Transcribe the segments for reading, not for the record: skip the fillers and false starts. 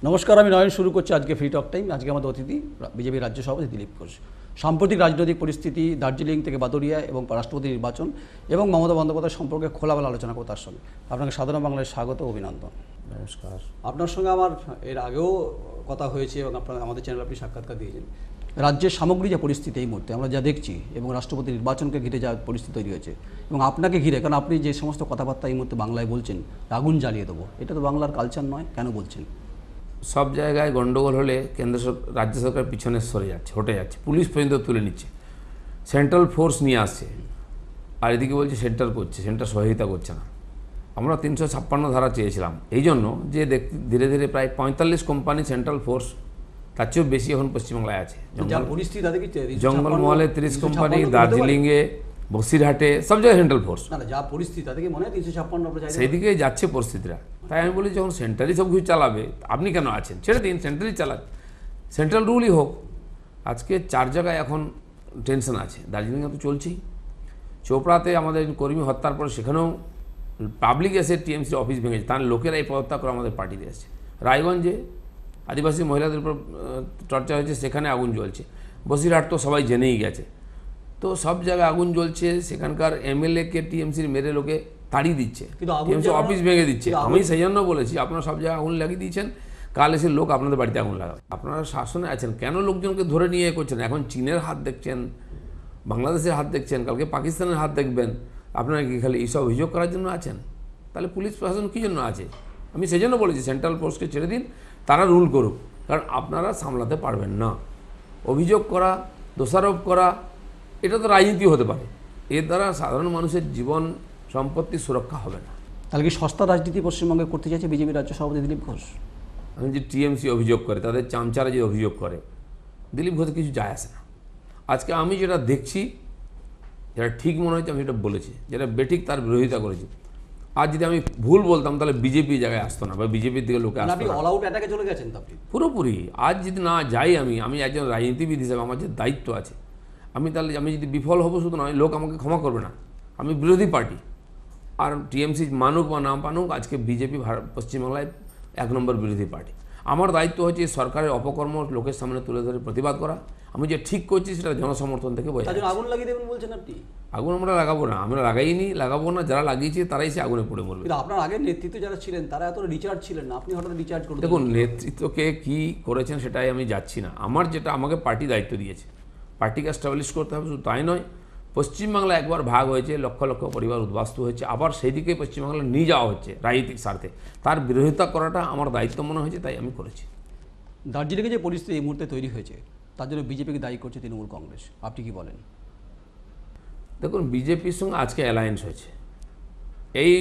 নমস্কার, আমি নয়ন শুরু করছি আজকে ফ্রি টক টাইম। আজকে আমাদের অতিথি বিজেপি রাজ্য সভাপতি দিলীপ ঘোষ। সাম্প্রতিক রাজনৈতিক পরিস্থিতি, দার্জিলিং থেকে বাদুড়িয়া এবং রাষ্ট্রপতি নির্বাচন এবং মমতা বন্দ্যোপাধ্যায় সম্পর্কে খোলামেলা আলোচনা করব তার সঙ্গে। আপনাকে সাধারণ বাংলায় স্বাগত ও অভিনন্দন। নমস্কার। আপনার সঙ্গে আমার এর আগেও কথা হয়েছে এবং আমাদের চ্যানেলে আপনি সাক্ষাৎকার দিয়েছেন। রাজ্যের সামগ্রিক যে পরিস্থিতি এই মুহূর্তে আমরা যা দেখছি এবং রাষ্ট্রপতি নির্বাচনকে ঘিরে যা পরিস্থিতি তৈরি হয়েছে এবং আপনাকে ঘিরে, কারণ আপনি যে সমস্ত কথাবার্তা এই মুহূর্তে বাংলায় বলছেন, আগুন জ্বালিয়ে দেবো, এটা তো বাংলার কালচার নয়, কেন বলছেন? সব জায়গায় গন্ডগোল হলে রাজ্য সরকার পিছনে সরে যাচ্ছে, হটে যাচ্ছে, পুলিশ পর্যন্ত তুলে নিচ্ছে, সেন্ট্রাল ফোর্স নিয়ে আসছে, আর এদিকে বলছে সেন্টার করছে, সেন্টার সহায়তা করছে না। আমরা 356 ধারা চেয়েছিলাম এই জন্য যে ধীরে ধীরে প্রায় 45 কোম্পানি সেন্ট্রাল ফোর্স, তার চেয়েও বেশি এখন পশ্চিমবাংলায় আছে। জঙ্গলমহলে 30 কোম্পানি, দার্জিলিংয়ে, বসিরহাটে, সব জায়গায় সেন্ট্রাল ফোর্স। যা পরিস্থিতি তাদেরকে মনে হয় 356 সেই দিকে যাচ্ছে পরিস্থিতিটা। তাই আমি বলি যখন সেন্টারই সব কিছু চালাবে, আপনি কেন আছেন? ছেড়ে দিন, সেন্টারই চালাক, সেন্ট্রাল রুলই হোক। আজকে 4 জায়গায় এখন টেনশন আছে। দার্জিলিংয়ে তো চলছেই, চোপড়াতে আমাদের কর্মী হত্যার পরে সেখানেও পাবলিক এসে টিএমসি অফিস ভেঙেছে, তার লোকেরা এই পদত্যাগ করে আমাদের পার্টিতে এসেছে। রায়গঞ্জে আদিবাসী মহিলাদের উপর চর্চা হয়েছে, সেখানে আগুন জ্বলছে। বসিরহাট তো সবাই জেনেই গেছে। তো সব জায়গায় আগুন জ্বলছে, সেখানকার এমএলএকে টিএমসির মেরে লোকে তাড়িয়ে দিচ্ছে, টিএমসি অফিস ভেঙে দিচ্ছে। আমি সেই জন্য বলেছি আপনারা সব জায়গায় আগুন লাগিয়ে দিয়েছেন, কাল এসে লোক আপনাদের বাড়িতে আগুন লাগাবে। আপনারা শাসনে আছেন, কেন লোকজনকে ধরে নিয়ে করছেন? এখন চীনের হাত দেখছেন, বাংলাদেশের হাত দেখছেন, কালকে পাকিস্তানের হাত দেখবেন। আপনারা কি খালি এইসব অভিযোগ করার জন্য আছেন? তাহলে পুলিশ প্রশাসন কী জন্য আছে? আমি সেই জন্য বলেছি সেন্ট্রাল ফোর্সকে ছেড়ে দিন, তারা রুল করুক, কারণ আপনারা সামলাতে পারবেন না। অভিযোগ করা, দোষারোপ করা, এটা তো রাজনীতি হতে পারে, এর দ্বারা সাধারণ মানুষের জীবন সম্পত্তি সুরক্ষা হবে না। তাহলে কি সস্তা রাজনীতি পশ্চিমবঙ্গে করতে চাইছে বিজেপি রাজ্য সভাপতি দিলীপ ঘোষ? আমি যে টিএমসি অভিযোগ করে, তাদের চামচারা যে অভিযোগ করে, দিলীপ ঘোষের কিছু যায় আসে না। আজকে আমি যেটা দেখছি, যেটা ঠিক মনে হচ্ছে আমি সেটা বলেছি, যেটা বেঠিক তার বিরোধিতা করেছি। আর যদি আমি ভুল বলতাম তাহলে বিজেপি জায়গায় আসতো না, বা বিজেপির দিকে লোকে আসতো না। অল আউট অ্যাটাকে চলে গেছেন আপনি পুরোপুরি। আজ যদি না যাই, আমি একজন রাজনীতিবিদ হিসেবে আমার যে দায়িত্ব আছে, তাহলে আমি যদি বিফল হব শুধু নয়, লোক আমাকে ক্ষমা করবে না। আমি বিরোধী পার্টি, আর টিএমসি মানুক বা না মানুক, আজকে বিজেপি পশ্চিমবাংলায় 1 নম্বর বিরোধী পার্টি। আমার দায়িত্ব হচ্ছে সরকারের অপকর্ম লোকের সামনে তুলে ধরে প্রতিবাদ করা। আমি যে ঠিক করছি সেটা জনসমর্থন থেকে বোঝা। আগুন লাগিয়ে দেবেন বলছেন আপনি? আগুন আমরা লাগাবো না, আমরা লাগাইনি, লাগাবো না। যারা লাগিয়েছে তারাই সে আগুনে পড়ে মরবে। আপনার আগের নেতৃত্ব যারা ছিলেন তারা এত রিচার্জ ছিলেন না, আপনি হঠাৎ রিচার্জ করুন। দেখুন, নেতৃত্বকে কি করেছেন সেটাই আমি যাচ্ছি না। আমার যেটা আমাকে পার্টি দায়িত্ব দিয়েছে, পার্টিকে এস্টাবলিশ করতে হবে। শুধু তাই নয়, পশ্চিমবাংলা একবার ভাগ হয়েছে, লক্ষ লক্ষ পরিবার উদ্বাস্তু হয়েছে, আবার সেই দিকে পশ্চিমবাংলা নিয়ে যাওয়া হচ্ছে রাজনৈতিক স্বার্থে। তার বিরোধিতা করাটা আমার দায়িত্ব মনে হয়েছে, তাই আমি করেছি। দার্জিলিংয়ে যে পরিস্থিতি এই মুহূর্তে তৈরি হয়েছে, তার জন্য বিজেপিকে দায়ী করছে তৃণমূল কংগ্রেস, আপনি কি বলেন? দেখুন, বিজেপির সঙ্গে আজকে অ্যালায়েন্স হয়েছে। এই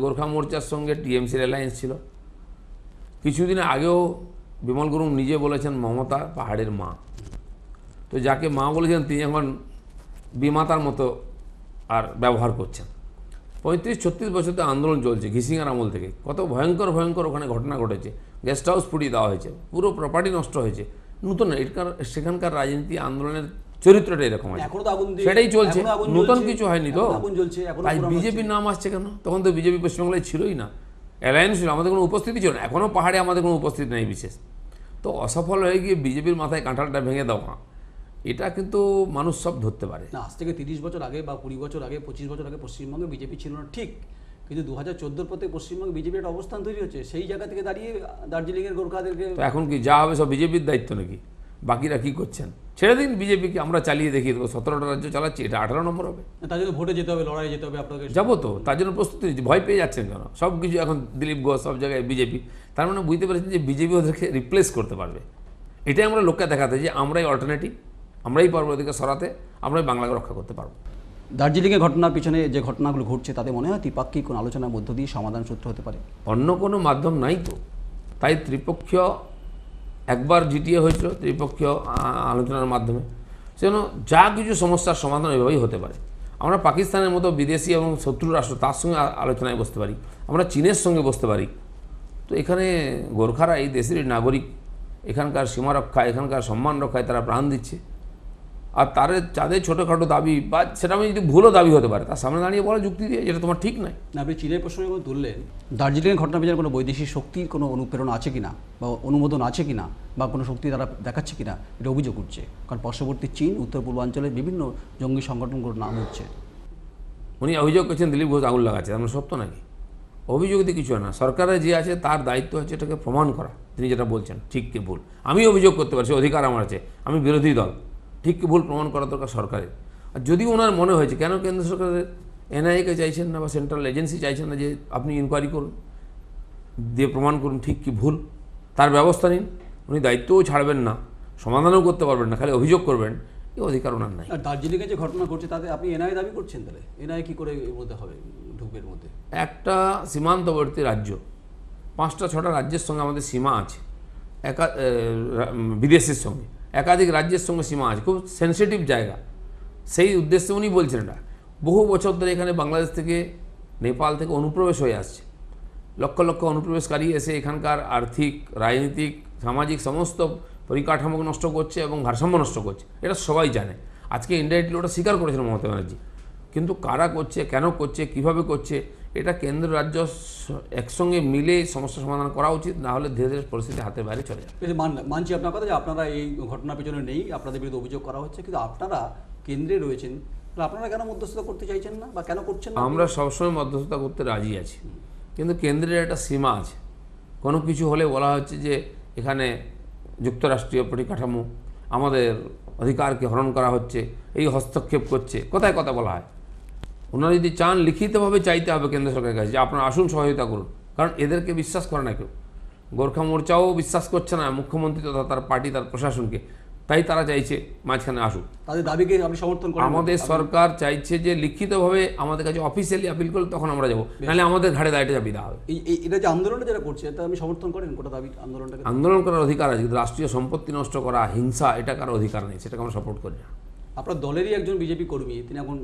গোর্খা মোর্চার সঙ্গে টিএমসির অ্যালায়েন্স ছিল। কিছুদিন আগেও বিমল গুরুং নিজে বলেছেন মমতা পাহাড়ের মা। তো যাকে মা বলেছেন তিনি এখন বিমাতার মতো আর ব্যবহার করছেন। 35-36 বছর আন্দোলন চলছে, ঘিসিঙার আমল থেকে। কত ভয়ঙ্কর ভয়ঙ্কর ওখানে ঘটনা ঘটেছে। গেস্ট হাউস পুড়িয়ে দেওয়া হয়েছে, পুরো প্রপার্টি নষ্ট হয়েছে। নতুন সেখানকার রাজনীতি আন্দোলনের চরিত্রটা এরকম আছে, সেটাই চলছে, নতুন কিছু হয়নি। তো তাই বিজেপির নাম আসছে কেন? তখন তো বিজেপি পশ্চিমবাংলায় ছিলই না, অ্যালায়েন্স ছিল, আমাদের কোনো উপস্থিতি ছিল না। এখনও পাহাড়ে আমাদের কোনো উপস্থিতি নেই বিশেষ। তো অসফল হয়ে গিয়ে বিজেপির মাথায় কাঁঠালটা ভেঙে দেওয়া, এটা কিন্তু মানুষ সব ধরতে পারে না। আজ থেকে 30 বছর আগে বা 20 বছর আগে, 25 বছর আগে পশ্চিমবঙ্গে বিজেপি ছিল না ঠিক, কিন্তু 2014 পর থেকে পশ্চিমবঙ্গে বিজেপির একটা অবস্থান তৈরি হচ্ছে। সেই জায়গা থেকে দাঁড়িয়ে দার্জিলিংয়ের গোর্খাদেরকে তো এখন কি যা হবে সব বিজেপির দায়িত্ব নাকি? বাকিরা কি করছেন? ছেড়ে দিন বিজেপিকে, আমরা চালিয়ে দেখিয়ে দেবো। 17টা রাজ্য চালাচ্ছি, এটা 18 নম্বর হবে। তার জন্য ভোটে যেতে হবে, লড়াই যেতে হবে আপনাকে। যাবো তো, তার জন্য প্রস্তুতি নিচ্ছি। ভয় পেয়ে যাচ্ছেন কেন? সব কিছু এখন দিলীপ ঘোষ, সব জায়গায় বিজেপি। তার মানে বুঝতে পেরেছেন যে বিজেপি ওদেরকে রিপ্লেস করতে পারবে। এটাই আমরা লোককে দেখাতে যে আমরাই অল্টারনেটিভ, আমরাই পারবো ওদেরকে সরাতে, আমরাই বাংলাকে রক্ষা করতে পারবো। দার্জিলিংয়ের ঘটনার পিছনে যে ঘটনাগুলো ঘটছে তাতে মনে হয় ত্রিপাক্ষিক কোনো আলোচনার মধ্য দিয়ে সমাধান সূত্র হতে পারে। অন্য কোনো মাধ্যম নাই তো। তাই ত্রিপক্ষীয় একবার জিটিএ হয়েছিল, ত্রিপক্ষীয় আলোচনার মাধ্যমে। সেজন্য যা কিছু সমস্যার সমাধান এভাবেই হতে পারে। আমরা পাকিস্তানের মতো বিদেশি এবং শত্রু রাষ্ট্র, তার সঙ্গে আলোচনায় বসতে পারি, আমরা চীনের সঙ্গে বসতে পারি। তো এখানে গোর্খারা এই দেশের নাগরিক, এখানকার সীমা রক্ষা, এখানকার সম্মান রক্ষায় তারা প্রাণ দিচ্ছে। আর যাদের ছোটোখাটো দাবি বা সেটা আমি যদি ভুলও দাবি হতে পারে তার সামনে দাঁড়িয়ে বলা যুক্তি দিয়ে যেটা তোমার ঠিক নয়। না, আপনি চীনের প্রসঙ্গে যখন তুললেন, দার্জিলিংয়ের ঘটনা বিচারে কোনো বৈদেশিক শক্তির কোনো অনুপ্রেরণা আছে কিনা বা অনুমোদন আছে কিনা বা কোনো শক্তি তারা দেখাচ্ছে কিনা, এটা অভিযোগ উঠছে। কারণ পার্শ্ববর্তী চীন উত্তর পূর্বাঞ্চলে বিভিন্ন জঙ্গি সংগঠনগুলোর নাম হচ্ছে। উনি অভিযোগ করছেন দিলীপ ঘোষ আঙুল লাগাচ্ছে, আমরা সত্য নাকি? অভিযোগ দিয়ে কিছু না, সরকারের যে আছে তার দায়িত্ব হচ্ছে এটাকে প্রমাণ করা। তিনি যেটা বলছেন ঠিক কি ভুল, আমি অভিযোগ করতে পারছি, অধিকার আমার আছে, আমি বিরোধী দল, ঠিক কি ভুল প্রমাণ করা দরকার সরকারের। আর যদি ওনার মনে হয়েছে কেন কেন্দ্র সরকারের এনআইএকে চাইছেন না বা সেন্ট্রাল এজেন্সি চাইছেন না যে আপনি ইনকোয়ারি করুন, দিয়ে প্রমাণ করুন ঠিক কি ভুল, তার ব্যবস্থা নিন। উনি দায়িত্বও ছাড়বেন না, সমাধানও করতে পারবেন না, খালি অভিযোগ করবেন, এই অধিকার ওনার নাই। আর দার্জিলিংয়ে যে ঘটনা ঘটছে তাতে আপনি এনআইএ দাবি করছেন, তাহলে এনআইএ কী করে এর মধ্যে হবে, ঢুকবে এর মধ্যে? একটা সীমান্তবর্তী রাজ্য, 5টা-6টা রাজ্যের সঙ্গে আমাদের সীমা আছে, বিদেশের সঙ্গে একাধিক রাজ্যের সঙ্গে সীমা আছে, খুব সেন্সিটিভ জায়গা। সেই উদ্দেশ্যে উনি বলছেন এটা। বহু বছর ধরে এখানে বাংলাদেশ থেকে, নেপাল থেকে অনুপ্রবেশ হয়ে আসছে, লক্ষ লক্ষ অনুপ্রবেশকারী এসে এখানকার আর্থিক, রাজনীতিক, সামাজিক সমস্ত পরিকাঠামো নষ্ট করছে এবং ভারসাম্য নষ্ট করছে, এটা সবাই জানে। আজকে ইনডাইরেক্টলি ওটা স্বীকার করেছেন মমতা ব্যানার্জি। কিন্তু কারা করছে, কেন করছে, কিভাবে করছে, এটা কেন্দ্র রাজ্য একসঙ্গে মিলে সমস্যা সমাধান করা উচিত, না হলে ধীরে ধীরে পরিস্থিতি হাতের বাইরে চলে যাবে। মানছি আপনার কথা যে আপনারা এই ঘটনার পেছনে নেই, আপনাদের বিরুদ্ধে অভিযোগ করা হচ্ছে, কিন্তু আপনারা কেন্দ্রে রয়েছেন, তাহলে আপনারা কেন মধ্যস্থতা করতে চাইছেন না বা কেন করছেন না? আমরা সবসময় মধ্যস্থতা করতে রাজি আছি, কিন্তু কেন্দ্রের একটা সীমা আছে। কোনো কিছু হলে বলা হচ্ছে যে এখানে যুক্তরাষ্ট্রীয় পরিকাঠামো, আমাদের অধিকারকে হরণ করা হচ্ছে, এই হস্তক্ষেপ করছে, কথায় কথা বলা হয়। ওনারা যদি চান লিখিতভাবে চাইতে হবে কেন্দ্র সরকারের কাছে যে আপনারা আসুন, সহযোগিতা করুন, কারণ এদেরকে বিশ্বাস করে না কেউ। গোর্খা মোর্চাও বিশ্বাস করছে না মুখ্যমন্ত্রী তথা তার পার্টি, তার প্রশাসনকে, তাই তারা চাইছে মাঝখানে আসুক। তাদের দাবিকে আপনি সমর্থন করেন? আমাদের সরকার চাইছে যে লিখিতভাবে আমাদের কাছে অফিসিয়ালি আপিল করলে তখন আমরা যাবো, নাহলে আমাদের ঘাড়ে দায়টা চাপিয়ে দেওয়া হবে। এটা যে আন্দোলনটা যেটা করছে, এটা আমি সমর্থন করেন? গোটা দাবি আন্দোলনটাকে আন্দোলন করার অধিকার আছে, কিন্তু রাষ্ট্রীয় সম্পত্তি নষ্ট করা, হিংসা, এটা কারো অধিকার নেই, সেটাকে আমরা সাপোর্ট করি না। আপনার দলেরই একজন বিজেপি কর্মী, তিনি এখন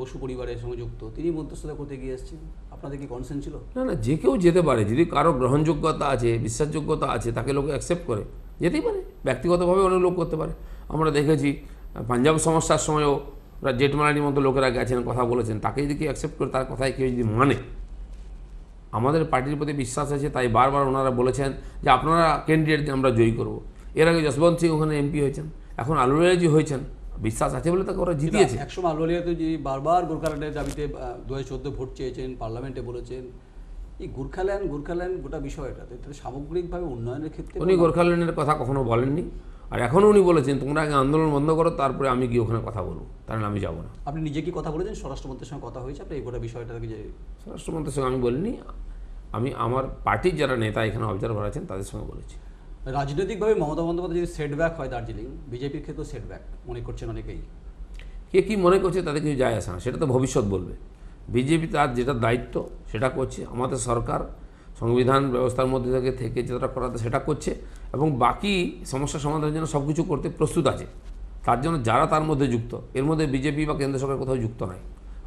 বসু পরিবারের সঙ্গে যুক্ত, তিনি মধ্যস্থতা করতে গিয়ে এসেছেন, আপনাদের কি কনসেন্ট ছিল? না না, যে কেউ যেতে পারে, যদি কারো গ্রহণযোগ্যতা আছে, বিশ্বাসযোগ্যতা আছে, তাকে লোক অ্যাকসেপ্ট করে যেতেই পারে। ব্যক্তিগতভাবে অনেক লোক করতে পারে। আমরা দেখেছি পাঞ্জাব সমস্যার সময়ও জেঠমালানির মতো লোকেরা গেছেন, কথা বলেছেন, তাকে যদি কেউ অ্যাকসেপ্ট করে, তার কথায় কেউ যদি মানে, আমাদের পার্টির প্রতি বিশ্বাস আছে, তাই বারবার ওনারা বলেছেন যে আপনারা ক্যান্ডিডেট দিয়ে আমরা জয়ী করব। এর আগে যশবন্ত সিং ওখানে এমপি হয়েছেন, এখন আলুরিয়াজি হয়েছেন, বিশ্বাস আছে বলে তাকে ওরা জিতিয়েছে। একসময় আলুরিয়াতে যে বারবার গোর্খাল্যান্ডের দাবিতে 2014 ভোট চেয়েছেন, পার্লামেন্টে বলেছেন। এই গোর্খাল্যান্ড গোটা বিষয়টা সামগ্রিকভাবে উন্নয়নের ক্ষেত্রে উনি গোর্খাল্যান্ডের কথা কখনো বলেননি, আর এখনও উনি বলেছেন তোমরা আগে আন্দোলন বন্ধ করো, তারপরে আমি গিয়ে ওখানে কথা বলবো, তাহলে আমি যাবো না। আপনি নিজে কি কথা বলেছেন? স্বরাষ্ট্রমন্ত্রীর সঙ্গে কথা হয়েছে আপনি এই গোটা বিষয়টাকে? যে স্বরাষ্ট্রমন্ত্রীর সঙ্গে আমি বলিনি, আমি আমার পার্টির যারা নেতা এখানে অবজারভার আছেন তাদের সঙ্গে বলেছি। রাজনৈতিকভাবে মমতা বন্দ্যোপাধ্যায় যদি সেটব্যাক হয় দার্জিলিং, বিজেপির ক্ষেত্রেও সেটব্যাক মনে করছেন অনেকেই। কে কী মনে করছে তাদের কিছু যায় আসে না, সেটা তো ভবিষ্যৎ বলবে। বিজেপি তার যেটা দায়িত্ব সেটা করছে, আমাদের সরকার সংবিধান ব্যবস্থার মধ্যে থেকে যেটা করাতে সেটা করছে, এবং বাকি সমস্যা সমাধানের জন্য সব কিছু করতে প্রস্তুত আছে। তার জন্য যারা তার মধ্যে যুক্ত, এর মধ্যে বিজেপি বা কেন্দ্র সরকার কোথাও যুক্ত নয়।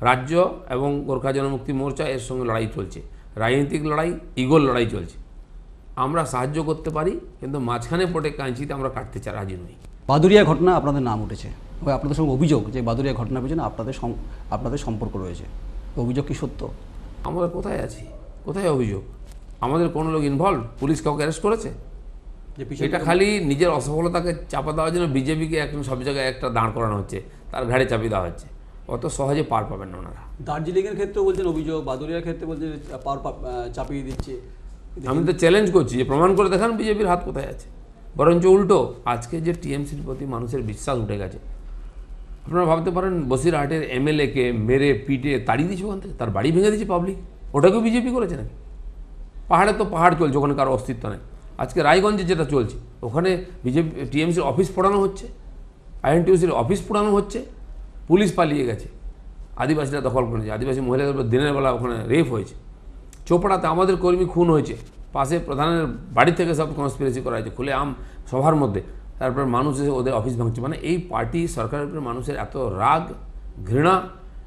রাজ্য এবং গোর্খা জনমুক্তি মোর্চা এর সঙ্গে লড়াই চলছে, রাজনৈতিক লড়াই, ইগোর লড়াই চলছে। আমরা সাহায্য করতে পারি, কিন্তু মাঝখানে পড়ে কাঁচিতে আমরা কাটতে চাই রাজি নই। বাদুড়িয়া ঘটনা আপনাদের নাম উঠেছে, আপনাদের সঙ্গে অভিযোগ যে বাদুড়িয়া ঘটনার পেছনে আপনাদের সম্পর্ক রয়েছে, অভিযোগ কি সত্য? আমরা কোথায় আছি, কোথায় অভিযোগ? আমাদের কোনো লোক ইনভলভ? পুলিশ কাউকে অ্যারেস্ট করেছে? এটা খালি নিজের অসফলতাকে চাপা দেওয়ার জন্য বিজেপিকে এখন সব জায়গায় একটা দাঁড় করানো হচ্ছে, তার ঘাড়ে চাপিয়ে দেওয়া হচ্ছে। অত সহজে পার পাবেন না ওনারা। দার্জিলিংয়ের ক্ষেত্রে বলছেন অভিযোগ, বাদুড়িয়ার ক্ষেত্রে বলছেন চাপিয়ে দিচ্ছে। আমি তো চ্যালেঞ্জ করছি যে প্রমাণ করে দেখান বিজেপির হাত কোথায় আছে। বরঞ্চ উল্টো, আজকে যে টিএমসির প্রতি মানুষের বিশ্বাস উঠে গেছে, আপনারা ভাবতে পারেন বসিরহাটের এমএলএকে মেরে পিটে তাড়িয়ে দিয়েছে ওখান থেকে, তার বাড়ি ভেঙে দিয়েছে পাবলিক, ওটাকেও বিজেপি করেছে নাকি? পাহাড়ে তো পাহাড় চলছে, ওখানে কারো অস্তিত্ব নেই। আজকে রায়গঞ্জে যেটা চলছে, ওখানে বিজেপি টিএমসির অফিস পোড়ানো হচ্ছে, আইএনটিউসির অফিস পোড়ানো হচ্ছে, পুলিশ পালিয়ে গেছে, আদিবাসীরা দখল করেছে, আদিবাসী মহিলাদের দিনের বেলা ওখানে রেপ হয়েছে। চোপড়াতে আমাদের কর্মী খুন হয়েছে, পাশে প্রধানের বাড়ি থেকে সব কনস্পিরেসি করা হয়েছে খুলে সভার মধ্যে, তারপর মানুষ এসে ওদের অফিস ভাঙছে। মানে এই পার্টি সরকারের উপরে মানুষের এত রাগ, ঘৃণা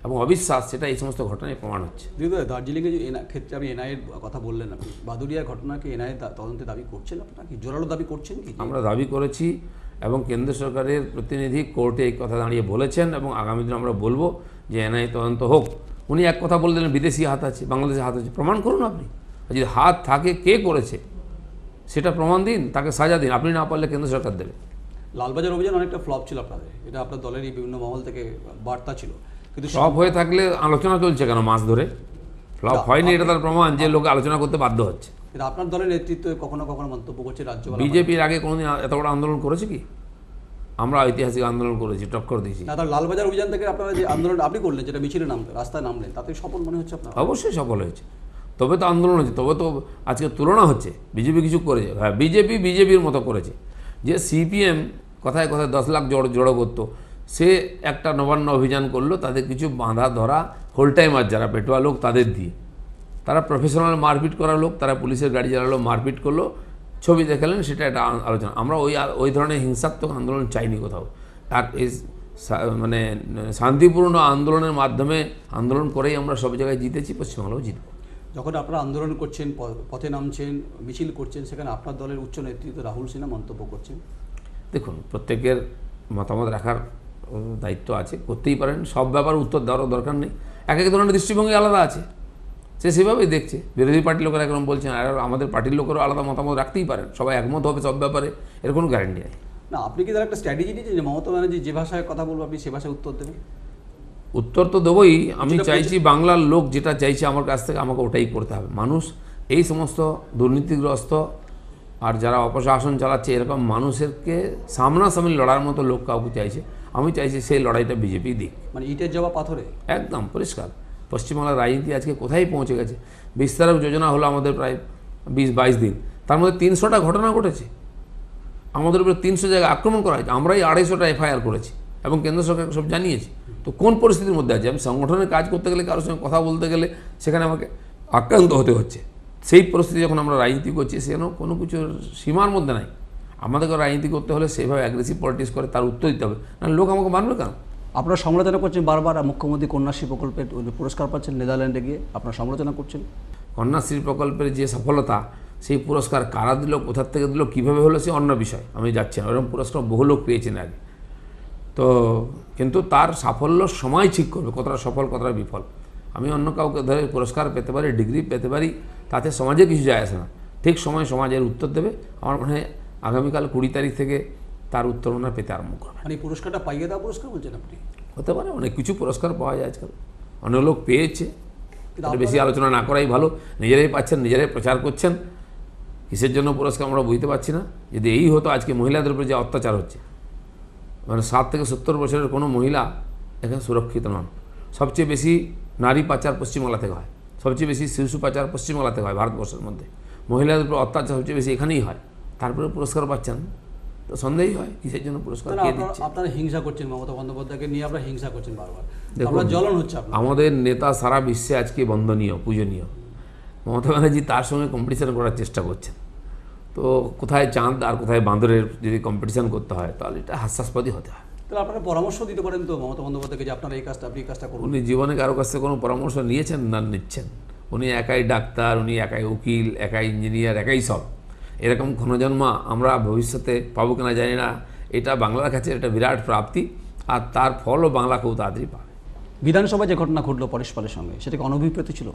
এবং অবিশ্বাস, সেটা এই সমস্ত ঘটনায় প্রমাণ হচ্ছে। দার্জিলিংয়ে যে ক্ষেত্রে আপনি এনআইএর কথা বললেন, আপনি বাদুড়িয়া ঘটনাকে এনআইএ তদন্তে দাবি করছেন, আপনারা কি জোরালো দাবি করছেন কি? আমরা দাবি করেছি, এবং কেন্দ্র সরকারের প্রতিনিধি কোর্টে এই কথা দাঁড়িয়ে বলেছেন এবং আগামী দিনে আমরা বলবো যে এনআইএ তদন্ত হোক। উনি এক কথা বলে দিলেন বিদেশি হাত আছে, বাংলাদেশে হাত আছে, প্রমাণ করুন আপনি। যদি হাত থাকে কে করেছে সেটা প্রমাণ দিন, তাকে সাজা দিন। আপনি না পারলে কেন্দ্র সরকার দেবে। লালবাজার অভিযান অনেকটা ফ্লপ ছিল আপনাদের, এটা আপনার দলেরই বিভিন্ন মহল থেকে বার্তা ছিল, কিন্তু সব হয়ে থাকলে আলোচনা চলছে কেন মাস ধরে? ফ্লপ হয়নি, এটা তার প্রমাণ যে লোক আলোচনা করতে বাধ্য হচ্ছে। কিন্তু আপনার দলের নেতৃত্বে কখনো কখনো মন্তব্য করছে রাজ্য বিজেপির আগে কোনোদিন এত বড় আন্দোলন করেছে কি? আমরা ঐতিহাসিক আন্দোলন করেছি, টক্কর দিয়েছি। না, তার লালবাজার অভিযান থেকে আপনারা যে আন্দোলন আপনি করলেন, যেটা মিছিলে রাস্তায় নামলেন, তাতে সফল মনে হচ্ছে আপনার? অবশ্যই সফল হয়েছে, তবে তো আন্দোলন হচ্ছে, তবে তো আজকে তুলনা হচ্ছে। বিজেপি কিছু করেছে? হ্যাঁ, বিজেপির মতো করেছে। যে সিপিএম কথায় কথায় 10 লাখ জড়ো করতো, সে একটা নবান্ন অভিযান করলো, তাদের কিছু বাঁধা ধরা হোল টাইমার যারা পেটোয়া লোক তাদের দিয়ে, তারা প্রফেশনাল মারপিট করা লোক, তারা পুলিশের গাড়ি চালালো, মারপিট করলো, ছবি দেখালেন, সেটা একটা আলোচনা। আমরা ওই ধরনের হিংসাত্মক আন্দোলন চাইনি কোথাও। আর এই মানে শান্তিপূর্ণ আন্দোলনের মাধ্যমে আন্দোলন করেই আমরা সব জায়গায় জিতেছি, পশ্চিমবাংলাও জিতব। যখন আপনারা আন্দোলন করছেন, পথে নামছেন, মিছিল করছেন, সেখানে আপনার দলের উচ্চ নেতৃত্ব রাহুল সিনহা মন্তব্য করছেন। দেখুন, প্রত্যেকের মতামত রাখার দায়িত্ব আছে, করতেই পারেন, সব ব্যাপার উত্তর দেওয়ারও দরকার নেই। এক এক ধরনের দৃষ্টিভঙ্গি আলাদা আছে, সে সেভাবেই দেখছে। বিরোধী পার্টির লোকেরা একরকম বলছেন, আর আমাদের পার্টির লোকেরও আলাদা মতামত রাখতেই পারেন, সবাই একমত হবে সব ব্যাপারে, এর কোনো গ্যারান্টি নেই। না, আপনি কি তার একটা স্ট্র্যাটেজি নিয়েছেন যে মমতা ব্যানার্জি যে ভাষায় কথা বলবো আপনি সে ভাষায় উত্তর দেবেন? উত্তর তো দেবই। আমি চাইছি বাংলার লোক যেটা চাইছে আমার কাছ থেকে, আমাকে ওটাই করতে হবে। মানুষ এই সমস্ত দুর্নীতিগ্রস্ত আর যারা অপশাসন চালাচ্ছে এরকম মানুষেরকে সামনাসামনি লড়ার মতো লোক কাউকে চাইছে। আমি চাইছি সেই লড়াইটা বিজেপি দিক। মানে ইটের জবাব পাথরে, একদম পরিষ্কার। পশ্চিমবাংলার রাজনীতি আজকে কোথায় পৌঁছে গেছে। বিস্তারক যোজনা হলো আমাদের প্রায় 20-22 দিন, তার মধ্যে 300টা ঘটনা ঘটেছে। আমাদের উপরে 300 জায়গায় আক্রমণ করা হয়েছে, আমরাই 250টা এফআইআর করেছি এবং কেন্দ্র সরকার সব জানিয়েছি। তো কোন পরিস্থিতির মধ্যে আছে? আমি সংগঠনের কাজ করতে গেলে, কারোর সঙ্গে কথা বলতে গেলে সেখানে আমাকে আক্রান্ত হতে হচ্ছে। সেই পরিস্থিতি যখন আমরা রাজনীতি করছি, সেখানেও কোনো কিছুর সীমার মধ্যে নাই। আমাদেরকে রাজনীতি করতে হলে সেভাবে অ্যাগ্রেসিভ পলিটিক্স করে তার উত্তর দিতে হবে, না লোক আমাকে মানবে কেন? আপনারা সমালোচনা করছেন বারবার, মুখ্যমন্ত্রী কন্যাশ্রী প্রকল্পের পুরস্কার পাচ্ছেন নেদারল্যান্ডে গিয়ে, আপনারা সমালোচনা করছেন। কন্যাশ্রী প্রকল্পের যে সফলতা, সেই পুরস্কার কারা দিল, কোথার থেকে দিল, কীভাবে হলো, সে অন্য বিষয়, আমি যাচ্ছি না। এরকম পুরস্কার বহু লোক পেয়েছেন আগে। তো কিন্তু তার সাফল্য সময় ঠিক করবে কতটা সফল কতটা বিফল। আমি অন্য কাউকে ধরে পুরস্কার পেতে পারি, ডিগ্রি পেতে পারি, তাতে সমাজে কিছু যায় আসে না। ঠিক সময় সমাজের উত্তর দেবে। আমার মনে হয় আগামীকাল 20 তারিখ থেকে তার উত্তর ওনারা পেতে আরম্ভ করবে। মানে পুরস্কারটা পাইয়ে দেওয়া পুরস্কার বলছেন আপনি? হতে পারে, অনেক কিছু পুরস্কার পাওয়া যায় আজকাল, অনেক লোক পেয়েছে। বেশি আলোচনা না করাই ভালো। নিজেরাই পাচ্ছেন, নিজেরাই প্রচার করছেন, কিসের জন্য পুরস্কার আমরা বুঝতে পারছি না। যদি এই হতো, আজকে মহিলাদের উপরে যে অত্যাচার হচ্ছে, মানে 7 থেকে 70 বছরের কোনো মহিলা এখানে সুরক্ষিত নন। সবচেয়ে বেশি নারী পাচার পশ্চিমবাংলা থেকে হয়, সবচেয়ে বেশি শিশু পাচার পশ্চিমবাংলা থেকে হয়। ভারতবর্ষের মধ্যে মহিলাদের উপর অত্যাচার সবচেয়ে বেশি এখানেই হয়, তারপরে পুরস্কার পাচ্ছেন, তো সন্দেহই হয় কিসের জন্য পুরস্কার কে দিচ্ছে। আপনারা হিংসা করছেন, মমতা বন্দ্যোপাধ্যায়কে নিয়ে আপনারা হিংসা করছেন বারবার, আপনারা জ্বলন হচ্ছে। আমাদের নেতা সারা বিশ্বে আজকে বন্দনীয়, পূজনীয়। মমতা ব্যানার্জি তার সঙ্গে কম্পিটিশন করার চেষ্টা করছেন। তো কোথায় চাঁদ আর কোথায় বাঁদরের যদি কম্পিটিশন করতে হয়, তাহলে এটা হাস্যাস্পদই হতে হয়। তাহলে আপনারা পরামর্শ দিতে পারেন তো মমতা বন্দ্যোপাধ্যায়কে যে আপনারা এই কাজটা, আপনি এই কাজটা করুন। উনি জীবনে কারো কাছ থেকে কোনো পরামর্শ নিয়েছেন না নিচ্ছেন? উনি একাই ডাক্তার, উনি একাই উকিল, একাই ইঞ্জিনিয়ার, একাই সব। এরকম ক্ষণজন্মা আমরা ভবিষ্যতে পাবো কিনা জানি না। এটা বাংলার কাছে একটা বিরাট প্রাপ্তি, আর তার ফলও বাংলা খুব তাড়াতাড়ি পাবে। বিধানসভায় যে ঘটনা ঘটলো পরেশ পালের সঙ্গে, সেটাকে অনভিপ্রেত ছিল।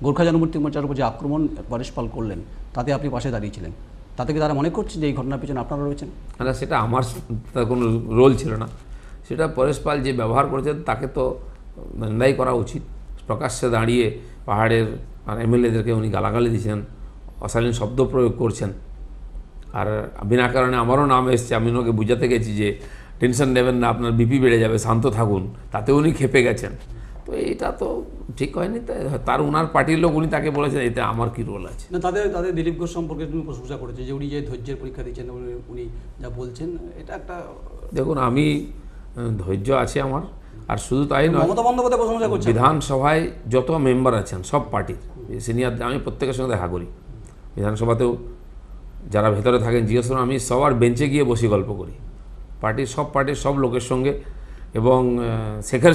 গোর্খা জনমুক্তি মোর্চার উপর যে আক্রমণ পরেশ পাল করলেন, তাতে আপনি পাশে দাঁড়িয়েছিলেন, তাতে কি তারা মনে করছে যে এই ঘটনার পিছনে আপনারা রয়েছেন? না, সেটা আমার তার কোনো রোল ছিল না। সেটা পরেশ পাল যে ব্যবহার করেছেন তাকে তো নিন্দাই করা উচিত। প্রকাশ্যে দাঁড়িয়ে পাহাড়ের এমএলএদেরকে উনি গালাগালি দিয়েছেন, অশালীন শব্দ প্রয়োগ করছেন, আর বিনা কারণে আমারও নাম এসছে। আমি ওনাকে বুঝাতে গেছি যে টেনশন নেবেন না, আপনার বিপি বেড়ে যাবে, শান্ত থাকুন, তাতে উনি ক্ষেপে গেছেন। তো এইটা তো ঠিক হয়নি। তার ওনার পার্টির লোক, উনি তাকে বলেছেন, এতে আমার কি রোল আছে? না, তাদের দিলীপ ঘোষ সম্পর্কে তুমি প্রশংসা করেছে যে উনি যে ধৈর্যের পরীক্ষা দিচ্ছেন, উনি যা বলছেন, এটা একটা। দেখুন, আমি ধৈর্য আছে আমার, আর শুধু তাই নয়, মমতা বন্দ্যোপাধ্যায় প্রশংসা করছেন। বিধানসভায় যত মেম্বার আছেন সব পার্টির সিনিয়র, আমি প্রত্যেকের সঙ্গে দেখা করি। বিধানসভাতেও যারা ভেতরে থাকেন জিজ্ঞেস করুন, আমি সবার বেঞ্চে গিয়ে বসে গল্প করি পার্টির সব লোকের সঙ্গে। এবং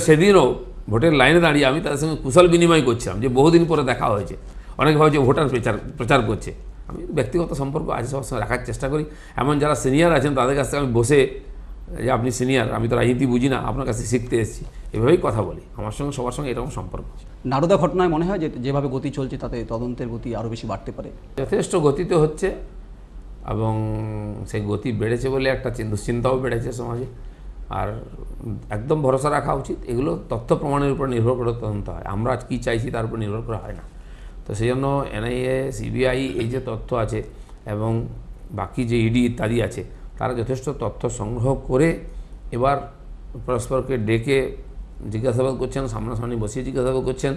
সেদিনও ভোটের লাইনে দাঁড়িয়ে আমি তাদের সঙ্গে কুশল বিনিময় করছিলাম, যে বহুদিন পরে দেখা হয়েছে। অনেক ভাবে যে ভোটার প্রচার করছে, আমি ব্যক্তিগত সম্পর্ক আছে সবার সঙ্গে রাখার চেষ্টা করি। এমন যারা সিনিয়র আছেন তাদের কাছ থেকে আমি বসে, যে আপনি সিনিয়র, আমি তো রাজনীতি বুঝি না, আপনার কাছে শিখতে এসেছি, এভাবেই কথা বলি। আমার সঙ্গে সবার সঙ্গে এরকম সম্পর্ক। নারদা ঘটনায় মনে হয় যে যেভাবে গতি চলছে তাতে তদন্তের গতি আরও বেশি বাড়তে পারে। যথেষ্ট গতিতে হচ্ছে এবং সেই গতি বেড়েছে বলে একটা দুশ্চিন্তাও বেড়েছে সমাজে। আর একদম ভরসা রাখা উচিত, এগুলো তথ্য প্রমাণের উপর নির্ভর করে তদন্ত হয়, আমরা আজ কী চাইছি তার উপর নির্ভর করে হয় না। তো সেই জন্য এনআইএ, সিবিআই এই যে তথ্য আছে এবং বাকি যে ইডি ইত্যাদি আছে, তারা যথেষ্ট তথ্য সংগ্রহ করে এবার পরস্পরকে ডেকে জিজ্ঞাসাবাদ করছেন, সামনাসামনি বসিয়ে জিজ্ঞাসাবাদ করছেন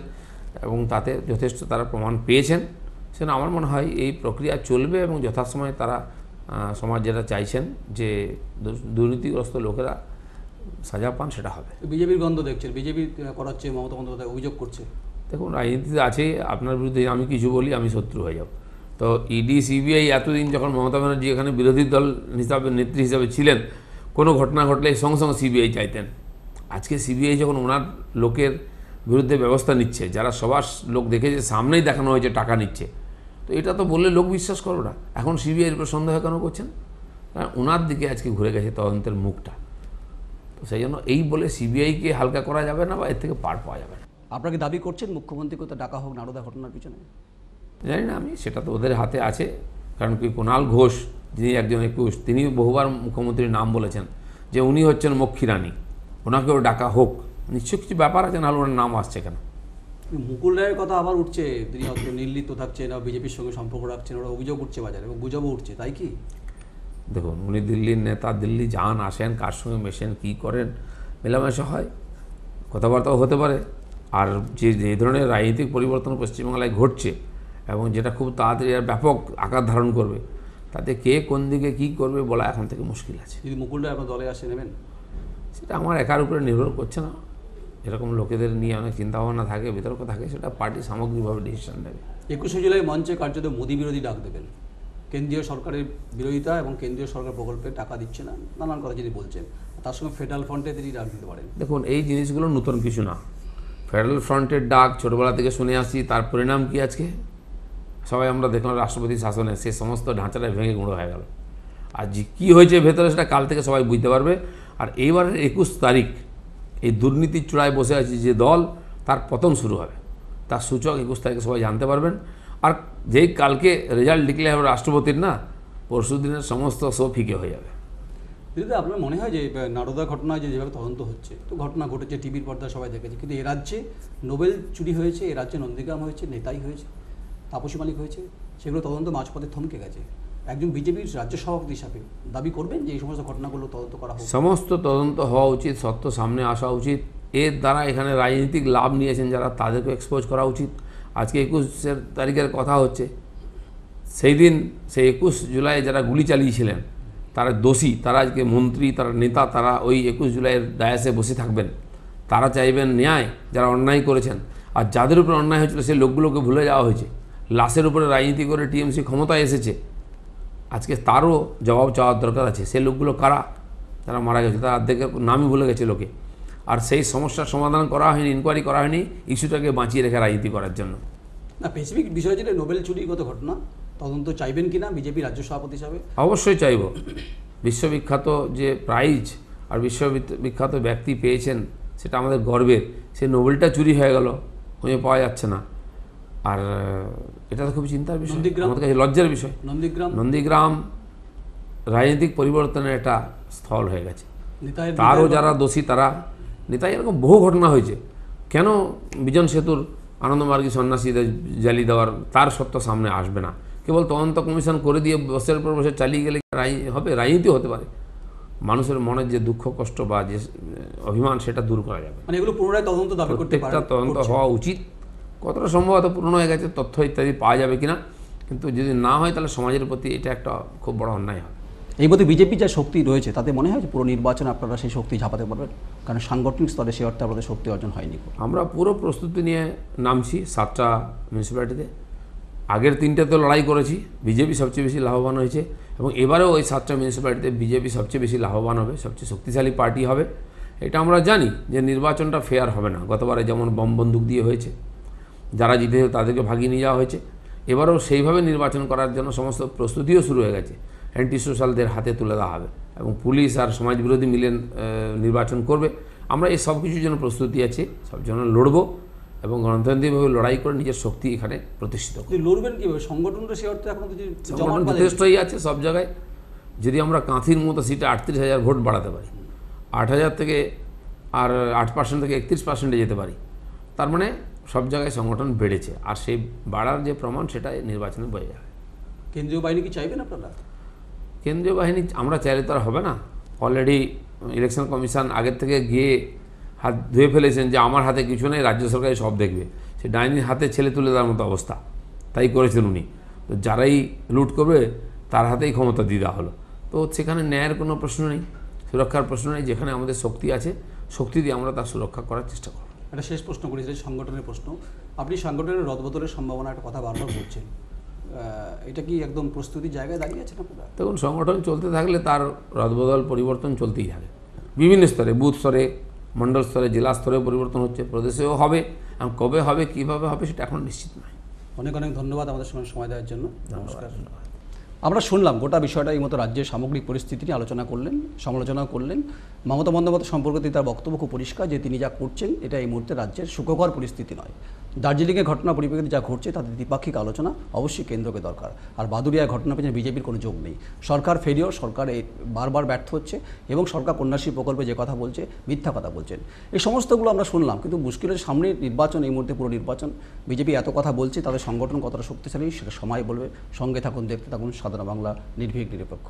এবং তাতে যথেষ্ট তারা প্রমাণ পেয়েছেন। সেজন্য আমার মনে হয় এই প্রক্রিয়া চলবে এবং যথাসময়ে তারা সমাজ যেটা চাইছেন যে দুর্নীতিগ্রস্ত লোকেরা সাজা পান, সেটা হবে। বিজেপির গন্ধ দেখছেন, বিজেপি করাচ্ছে, মমতা বন্দ্যোপাধ্যায় অভিযোগ করছে। দেখুন, রাজনীতিতে আছে, আপনার বিরুদ্ধে আমি কিছু বলি আমি শত্রু হয়ে যাব। তো ইডি, সিবিআই এতদিন যখন মমতা ব্যানার্জি এখানে বিরোধী দল হিসাবে, নেত্রী হিসাবে ছিলেন, কোনো ঘটনা ঘটলে সঙ্গে সঙ্গে সিবিআই চাইতেন। আজকে সিবিআই যখন ওনার লোকের বিরুদ্ধে ব্যবস্থা নিচ্ছে, যারা সবার লোক দেখেছে, সামনেই দেখানো হয়েছে টাকা নিচ্ছে, তো এটা তো বললে লোক বিশ্বাস করবে না। এখন সিবিআইয়ের উপর সন্দেহ কেন করছেন? কারণ ওনার দিকে আজকে ঘুরে গেছে তদন্তের মুখটা। তো সেই জন্য এই বলে সিবিআইকে হালকা করা যাবে না বা এর থেকে পার পাওয়া যাবে না। আপনাকে দাবি করছেন মুখ্যমন্ত্রীকে তো ডাকা হোক নারদা ঘটনার পিছনে? জানি না আমি, সেটা তো ওদের হাতে আছে। কারণ কি, কুণাল ঘোষ যিনি একজন 21, তিনি বহুবার মুখ্যমন্ত্রীর নাম বলেছেন যে উনি হচ্ছেন মক্ষী রানী, ওনাকেও ডাকা হোক। নিশ্চয়ই কিছু ব্যাপার আছে, নাহলে ওনার নাম আসছে কেন? মুকুল রায়ের কথা আবার উঠছে, তিনি হয়তো নির্লিপ্ত থাকছেন, বিজেপির সঙ্গে সম্পর্ক রাখছেন, ওরা অভিযোগ উঠছে বাজারে এবং গুজবও উঠছে, তাই কি? দেখুন, উনি দিল্লির নেতা, দিল্লি যান আসেন, কার সঙ্গে মেশেন, কী করেন, মেলামেশা হয়, কথাবার্তাও হতে পারে। আর যে ধরনের রাজনৈতিক পরিবর্তন পশ্চিমবাংলায় ঘটছে এবং যেটা খুব তাড়াতাড়ি আর ব্যাপক আকার ধারণ করবে, তাতে কে কোন দিকে কী করবে বলা এখন থেকে মুশকিল আছে। যদি মুকুল রায় আপনার দলে আসে, নেবেন? সেটা আমার একার উপরে নির্ভর করছে না। এরকম লোকেদের নিয়ে অনেক চিন্তাভাবনা থাকে, বিতর্ক থাকে, সেটা পার্টি সামগ্রিকভাবে ডিসিশন নেবে। 21শে জুলাই মঞ্চে কার্যত মোদী বিরোধী ডাক দেবেন, কেন্দ্রীয় সরকারের বিরোধিতা এবং কেন্দ্রীয় সরকার প্রকল্পে টাকা দিচ্ছে না, নানান কথা যদি বলছেন, তার সঙ্গে ফেডারেল ফ্রন্টে তিনি ডাক দিতে পারেন। দেখুন, এই জিনিসগুলো নতুন কিছু না। ফেডারেল ফ্রন্টের ডাক ছোটোবেলা থেকে শুনে আসছি, তার পরিণাম কি আজকে সবাই আমরা দেখলাম রাষ্ট্রপতি শাসনে সে সমস্ত ঢাঁচাটা ভেঙে গুঁড়ো হয়ে গেল। আর যে কী হয়েছে ভেতরে সেটা কাল থেকে সবাই বুঝতে পারবে। আর এইবারের 21 তারিখ এই দুর্নীতির চূড়ায় বসে আছে যে দল, তার পতন শুরু হবে, তার সূচক 21 তারিখে সবাই জানতে পারবেন। আর যেই কালকে রেজাল্ট ডিক্লেয়ার হবে রাষ্ট্রপতির, না পরশু দিনের সমস্ত শো ফিকে হয়ে যাবে। দিদি, আপনার মনে হয় যে নারদা ঘটনায় যেভাবে তদন্ত হচ্ছে, তো ঘটনা ঘটেছে, টিভির পর্দায় সবাই দেখেছে, কিন্তু এ রাজ্যে নোবেল চুরি হয়েছে, এ রাজ্যে নন্দীগ্রাম হয়েছে, নেতাই হয়েছে, তাপসী মালিক হয়েছে, সেগুলো তদন্ত মাঝপথে থমকে গেছে। একজন বিজেপির রাজ্য সভাপতি হিসাবে দাবি করবেন যে এই সমস্ত ঘটনাগুলো তদন্ত করা হোক? সমস্ত তদন্ত হওয়া উচিত, সত্য সামনে আসা উচিত। এর দ্বারা এখানে রাজনৈতিক লাভ নিয়েছেন যারা, তাদেরকে এক্সপোজ করা উচিত। আজকে 21 তারিখের কথা হচ্ছে, সেই দিন সেই 21 জুলাই যারা গুলি চালিয়েছিলেন তারা দোষী, তারা আজকে মন্ত্রী, তারা নেতা, তারা ওই 21 জুলাইয়ের ডায়াসে বসে থাকবেন। তারা চাইবেন ন্যায়, যারা অন্যায় করেছেন। আর যাদের উপরে অন্যায় হয়েছিল সেই লোকগুলোকে ভুলে যাওয়া হয়েছে। লাশের উপরে রাজনীতি করে টিএমসি ক্ষমতায় এসেছে, আজকে তারও জবাব চাওয়ার দরকার আছে। সেই লোকগুলো কারা, যারা মারা গেছে, তার অর্ধেকের নামই ভুলে গেছে লোকে। আর সেই সমস্যার সমাধান করা হয়নি, ইনকোয়ারি করা হয়নি, ইস্যুটাকে বাঁচিয়ে রেখে রাজনীতি করার জন্য। না, স্পেসিফিক বিষয় যেটা নোবেল চুরিগত ঘটনা, তদন্ত চাইবেন কিনা বিজেপি রাজ্য সভাপতি হিসাবে? অবশ্যই চাইব। বিশ্ববিখ্যাত যে প্রাইজ আর বিশ্ববিখ্যাত ব্যক্তি পেয়েছেন, সেটা আমাদের গর্বের। সেই নোবেলটা চুরি হয়ে গেল, খুঁজে পাওয়া যাচ্ছে না। আর এটা তো খুবই চিন্তার বিষয়, আমাদের কাছে লজ্জার বিষয়। নন্দীগ্রাম রাজনৈতিক পরিবর্তনের একটা স্থল হয়ে গেছে। তারও যারা দোষী তারা নেতাই, এরকম বহু ঘটনা হয়েছে। কেন বিজন সেতুর আনন্দমার্গী সন্ন্যাসীদের জ্বালি দেওয়ার, তার সত্য সামনে আসবে না? কেবল তদন্ত কমিশন করে দিয়ে বছরের পর বছর চালিয়ে গেলে হবে? রাজনীতি হতে পারে। মানুষের মনের যে দুঃখ কষ্ট বা যে অভিমান, সেটা দূর করা যাবে। মানে এগুলো পুনরায় তদন্ত দাবি করতে পারে, প্রত্যেকটা তদন্ত হওয়া উচিত। কতটা সম্ভবত পূর্ণ হয়ে গেছে, তথ্য ইত্যাদি পাওয়া যাবে কিনা, কিন্তু যদি না হয় তাহলে সমাজের প্রতি এটা একটা খুব বড় অন্যায় হবে। এই মধ্যে বিজেপি যা শক্তি রয়েছে, তাতে মনে হয় যে পুরো নির্বাচনে আপনারা সেই শক্তি ঝাঁপাতে পারবেন? কারণ সাংগঠনিক স্তরে সে অর্থে আপনাদের শক্তি অর্জন হয়নি। আমরা পুরো প্রস্তুতি নিয়ে নামছি 7টা মিউনিসিপ্যালিটিতে। আগের 3টেতে লড়াই করেছি, বিজেপি সবচেয়ে বেশি লাভবান হয়েছে, এবং এবারেও ওই 7টা মিউনিসিপ্যালিটিতে বিজেপি সবচেয়ে বেশি লাভবান হবে, সবচেয়ে শক্তিশালী পার্টি হবে। এটা আমরা জানি যে নির্বাচনটা ফেয়ার হবে না। গতবারে যেমন বম বন্দুক দিয়ে হয়েছে, যারা জিতেছে তাদেরকে ভাগিয়ে নিয়ে যাওয়া হয়েছে। এবারও সেইভাবে নির্বাচন করার জন্য সমস্ত প্রস্তুতিও শুরু হয়ে গেছে। অ্যান্টি সোশ্যালদের হাতে তুলে দেওয়া হবে এবং পুলিশ আর সমাজবিরোধী মিলে নির্বাচন করবে। আমরা এই সব কিছুর জন্য প্রস্তুতি আছে, সব জন্য লড়বো এবং গণতান্ত্রিকভাবে লড়াই করে নিজের শক্তি এখানে প্রতিষ্ঠিত করব। লড়বেন কীভাবে? সংগঠনটা সে অর্থে এখনো কিছু সংগঠন যথেষ্টই আছে সব জায়গায়। যদি আমরা কাঁথির মতো সিটে 38,000 ভোট বাড়াতে পারি, 8,000 থেকে আর 8% থেকে 31% যেতে পারি, তার মানে সব জায়গায় সংগঠন বেড়েছে। আর সেই বাড়ার যে প্রমাণ সেটা নির্বাচনে বোঝা যাবে। কেন্দ্রীয় বাহিনী কি চাইবেন আপনারা? কেন্দ্রীয় বাহিনী আমরা চাইলে তো আর হবে না। অলরেডি ইলেকশন কমিশন আগের থেকে গিয়ে হাত ধুয়ে ফেলেছেন যে আমার হাতে কিছু নেই, রাজ্য সরকারই সব দেখবে। সে ডাইনির হাতে ছেলে তুলে দেওয়ার মতো অবস্থা, তাই করেছেন উনি। তো যারাই লুট করবে তার হাতেই ক্ষমতা দিয়ে দেওয়া হলো। তো সেখানে ন্যায়ের কোনো প্রশ্ন নেই, সুরক্ষার প্রশ্ন নেই। যেখানে আমাদের শক্তি আছে, শক্তি দিয়ে আমরা তার সুরক্ষা করার চেষ্টা করব। একটা শেষ প্রশ্ন করেছিলেন, সংগঠনের প্রশ্ন। আপনি সংগঠনের রদবদলের সম্ভাবনা একটা কথা বারবার বলছেন, এটা কি একদম প্রস্তুতির জায়গায় দাঁড়িয়ে আছেন আপনারা? দেখুন, সংগঠন চলতে থাকলে তার রদবদল পরিবর্তন চলতেই থাকে। বিভিন্ন স্তরে, বুথ স্তরে, মণ্ডল স্তরে, জেলা স্তরে পরিবর্তন হচ্ছে, প্রদেশেও হবে। এবং কবে হবে, কীভাবে হবে সেটা এখন নিশ্চিত নয়। অনেক অনেক ধন্যবাদ আমাদের সঙ্গে সময় দেওয়ার জন্য। নমস্কার। আমরা শুনলাম গোটা বিষয়টা, এই মতো রাজ্যের সামগ্রিক পরিস্থিতি নিয়ে আলোচনা করলেন, সমালোচনা করলেন। মমতা বন্দ্যোপাধ্যায় সম্পর্কে তার বক্তব্য খুব পরিষ্কার যে তিনি যা করছেন এটা এই মুহূর্তে রাজ্যের সুখকর পরিস্থিতি নয়। দার্জিলিংয়ের ঘটনা পরিপ্রেক্ষিতে যা ঘটছে তাতে দ্বিপাক্ষিক আলোচনা অবশ্যই কেন্দ্রকে দরকার। আর বাদুড়িয়ার ঘটনা পেছনে বিজেপির কোনো যোগ নেই। সরকার ফেলিওর, সরকার বারবার ব্যর্থ হচ্ছে এবং সরকার কন্যাশ্রী প্রকল্পে যে কথা বলছে মিথ্যা কথা বলছেন। এই সমস্তগুলো আমরা শুনলাম, কিন্তু মুশকিলের সামনে নির্বাচন, এই মুহূর্তে পুরো নির্বাচন। বিজেপি এত কথা বলছে, তাদের সংগঠন কতটা শক্তিশালী সেটা সময় বলবে। সঙ্গে থাকুন, দেখতে থাকুন সাধারণ বাংলা, নির্ভীক নিরপেক্ষ।